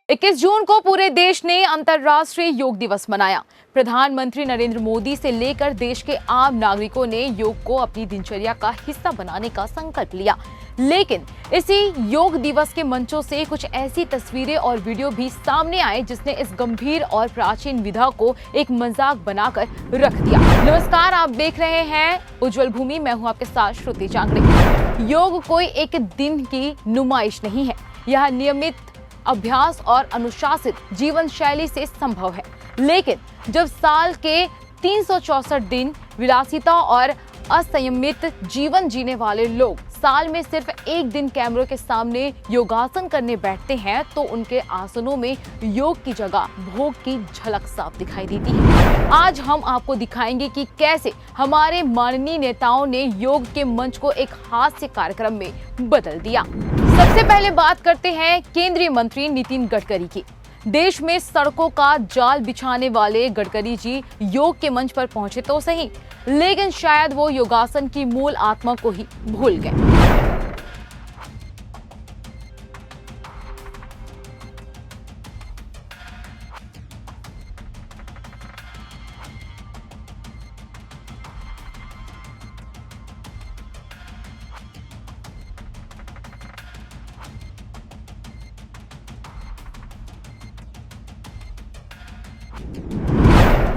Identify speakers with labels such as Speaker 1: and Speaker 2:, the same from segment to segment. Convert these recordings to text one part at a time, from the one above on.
Speaker 1: 21 जून को पूरे देश ने अंतर्राष्ट्रीय योग दिवस मनाया। प्रधानमंत्री नरेंद्र मोदी से लेकर देश के आम नागरिकों ने योग को अपनी दिनचर्या का हिस्सा बनाने का संकल्प लिया। लेकिन इसी योग दिवस के मंचों से कुछ ऐसी तस्वीरें और वीडियो भी सामने आए जिसने इस गंभीर और प्राचीन विधा को एक मजाक बनाकर रख दिया। नमस्कार, आप देख रहे हैं उज्जवल भूमि। मैं हूं आपके साथ श्रुति चांगड़े। योग कोई एक दिन की नुमाइश नहीं है, यह नियमित अभ्यास और अनुशासित जीवन शैली से संभव है। लेकिन जब साल के 364 दिन विलासिता और असंयमित जीवन जीने वाले लोग साल में सिर्फ एक दिन कैमरों के सामने योगासन करने बैठते हैं तो उनके आसनों में योग की जगह भोग की झलक साफ दिखाई देती है। आज हम आपको दिखाएंगे कि कैसे हमारे माननीय नेताओं ने योग के मंच को एक हास्य कार्यक्रम में बदल दिया। सबसे पहले बात करते हैं केंद्रीय मंत्री नितिन गडकरी की। देश में सड़कों का जाल बिछाने वाले गडकरी जी योग के मंच पर पहुंचे तो सही, लेकिन शायद वो योगासन की मूल आत्मा को ही भूल गए।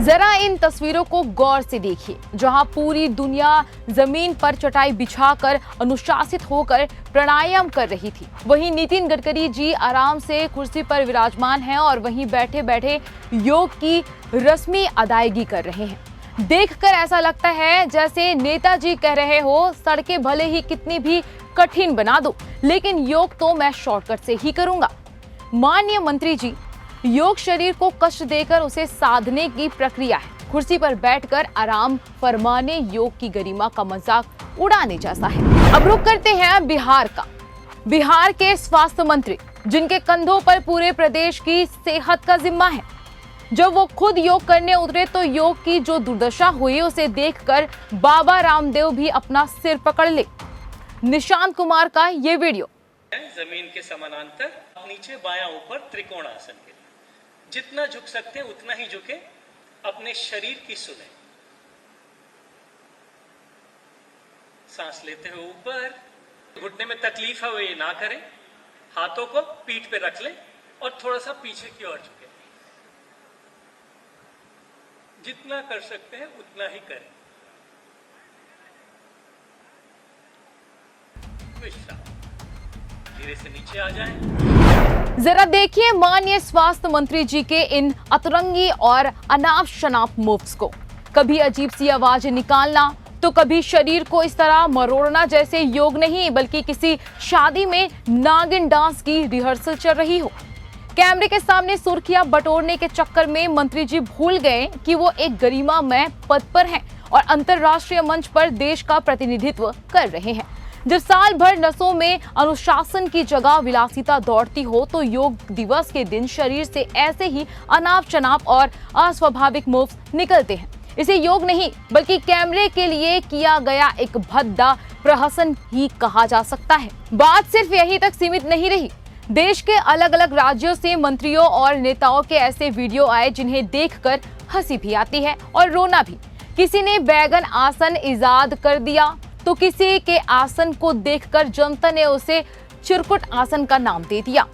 Speaker 1: जरा इन तस्वीरों को गौर से देखिए, जहां पूरी दुनिया जमीन पर चटाई बिछाकर अनुशासित होकर प्राणायाम कर रही थी, वहीं नितिन गडकरी जी आराम से कुर्सी पर विराजमान हैं और वहीं बैठे बैठे योग की रस्मी अदायगी कर रहे हैं। देखकर ऐसा लगता है जैसे नेताजी कह रहे हो, सड़कें भले ही कितनी भी कठिन बना दो, लेकिन योग तो मैं शॉर्टकट से ही करूंगा। माननीय मंत्री जी, योग शरीर को कष्ट देकर उसे साधने की प्रक्रिया है। कुर्सी पर बैठकर आराम फरमाने योग की गरिमा का मजाक उड़ाने जैसा है। अब रुक करते हैं बिहार का। बिहार के स्वास्थ्य मंत्री, जिनके कंधों पर पूरे प्रदेश की सेहत का जिम्मा है, जब वो खुद योग करने उतरे तो योग की जो दुर्दशा हुई उसे देखकर बाबा रामदेव भी अपना सिर पकड़ ले। निशांत कुमार का ये वीडियो।
Speaker 2: जमीन के समानांतर नीचे बायां ऊपर त्रिकोण आसन के जितना झुक सकते हैं उतना ही झुके, अपने शरीर की सुने। सांस लेते हुए ऊपर, घुटने में तकलीफ है वो ये ना करें, हाथों को पीठ पे रख लें और थोड़ा सा पीछे की ओर झुके। जितना कर सकते हैं उतना ही करें। विश्राम, धीरे से नीचे आ जाएं।
Speaker 1: जरा देखिए माननीय स्वास्थ्य मंत्री जी के इन अतरंगी और अनाप शनाप मूव्स को। कभी अजीब सी आवाज निकालना तो कभी शरीर को इस तरह मरोड़ना जैसे योग नहीं बल्कि किसी शादी में नागिन डांस की रिहर्सल चल रही हो। कैमरे के सामने सुर्खियां बटोरने के चक्कर में मंत्री जी भूल गए कि वो एक गरिमामय पद पर हैं और अंतर्राष्ट्रीय मंच पर देश का प्रतिनिधित्व कर रहे हैं। जब साल भर नसों में अनुशासन की जगह विलासिता दौड़ती हो तो योग दिवस के दिन शरीर से ऐसे ही अनाप शनाप और अस्वाभाविक मूव्स निकलते हैं। इसे योग नहीं बल्कि कैमरे के लिए किया गया एक भद्दा प्रहसन ही कहा जा सकता है। बात सिर्फ यही तक सीमित नहीं रही। देश के अलग अलग राज्यों से मंत्रियों और नेताओं के ऐसे वीडियो आए जिन्हें देखकर हंसी भी आती है और रोना भी। किसी ने बैगन आसन इजाद कर दिया तो किसी के आसन को देखकर जनता ने उसे चिरकुट आसन का नाम दे दिया।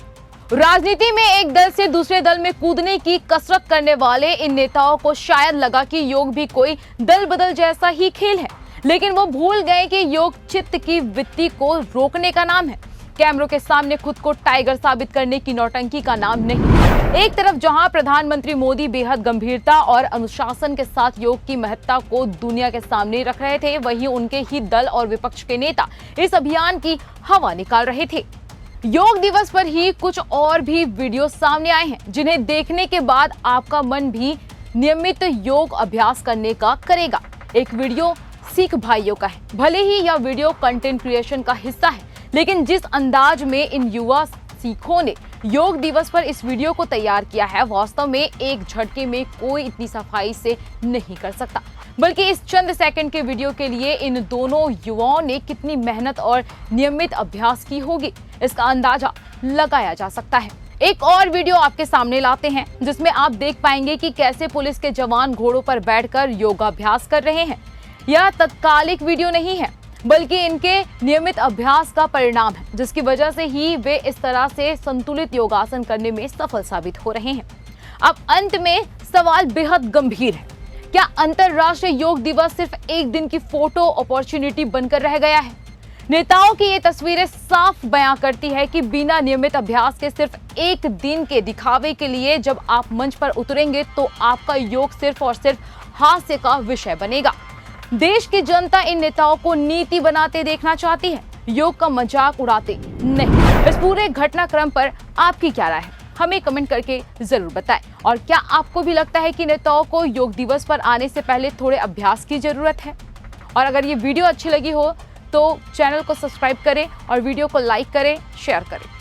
Speaker 1: राजनीति में एक दल से दूसरे दल में कूदने की कसरत करने वाले इन नेताओं को शायद लगा कि योग भी कोई दल बदल जैसा ही खेल है, लेकिन वो भूल गए कि योग चित्त की वृत्ति को रोकने का नाम है, कैमरों के सामने खुद को टाइगर साबित करने की नौटंकी का नाम नहीं। एक तरफ जहां प्रधानमंत्री मोदी बेहद गंभीरता और अनुशासन के साथ योग की महत्ता को दुनिया के सामने रख रहे थे, वहीं उनके ही दल और विपक्ष के नेता इस अभियान की हवा निकाल रहे थे। योग दिवस पर ही कुछ और भी वीडियो सामने आए हैं जिन्हें देखने के बाद आपका मन भी नियमित योग अभ्यास करने का करेगा। एक वीडियो सिख भाइयों का है। भले ही यह वीडियो कंटेंट क्रिएशन का हिस्सा है, लेकिन जिस अंदाज में इन युवा सिखों ने योग दिवस पर इस वीडियो को तैयार किया है, वास्तव में एक झटके में कोई इतनी सफाई से नहीं कर सकता। बल्कि इस चंद सेकंड के वीडियो के लिए इन दोनों युवाओं ने कितनी मेहनत और नियमित अभ्यास की होगी, इसका अंदाजा लगाया जा सकता है। एक और वीडियो आपके सामने लाते हैं जिसमें आप देख पाएंगे कि कैसे पुलिस के जवान घोड़ों पर बैठकर योगाभ्यास कर रहे हैं। यह तत्कालिक वीडियो नहीं है बल्कि इनके नियमित अभ्यास का परिणाम है, जिसकी वजह से ही वे इस तरह से संतुलित योगासन करने में सफल साबित हो रहे हैं। अब अंत में सवाल बेहद गंभीर है, क्या अंतर्राष्ट्रीय योग दिवस सिर्फ एक दिन की फोटो अपॉर्चुनिटी बनकर रह गया है? नेताओं की ये तस्वीरें साफ बयां करती है कि बिना नियमित अभ्यास के सिर्फ एक दिन के दिखावे के लिए जब आप मंच पर उतरेंगे तो आपका योग सिर्फ और सिर्फ हास्य का विषय बनेगा। देश की जनता इन नेताओं को नीति बनाते देखना चाहती है, योग का मजाक उड़ाते नहीं। इस पूरे घटनाक्रम पर आपकी क्या राय है, हमें कमेंट करके जरूर बताएं। और क्या आपको भी लगता है कि नेताओं को योग दिवस पर आने से पहले थोड़े अभ्यास की जरूरत है? और अगर ये वीडियो अच्छी लगी हो तो चैनल को सब्सक्राइब करें और वीडियो को लाइक करें, शेयर करें।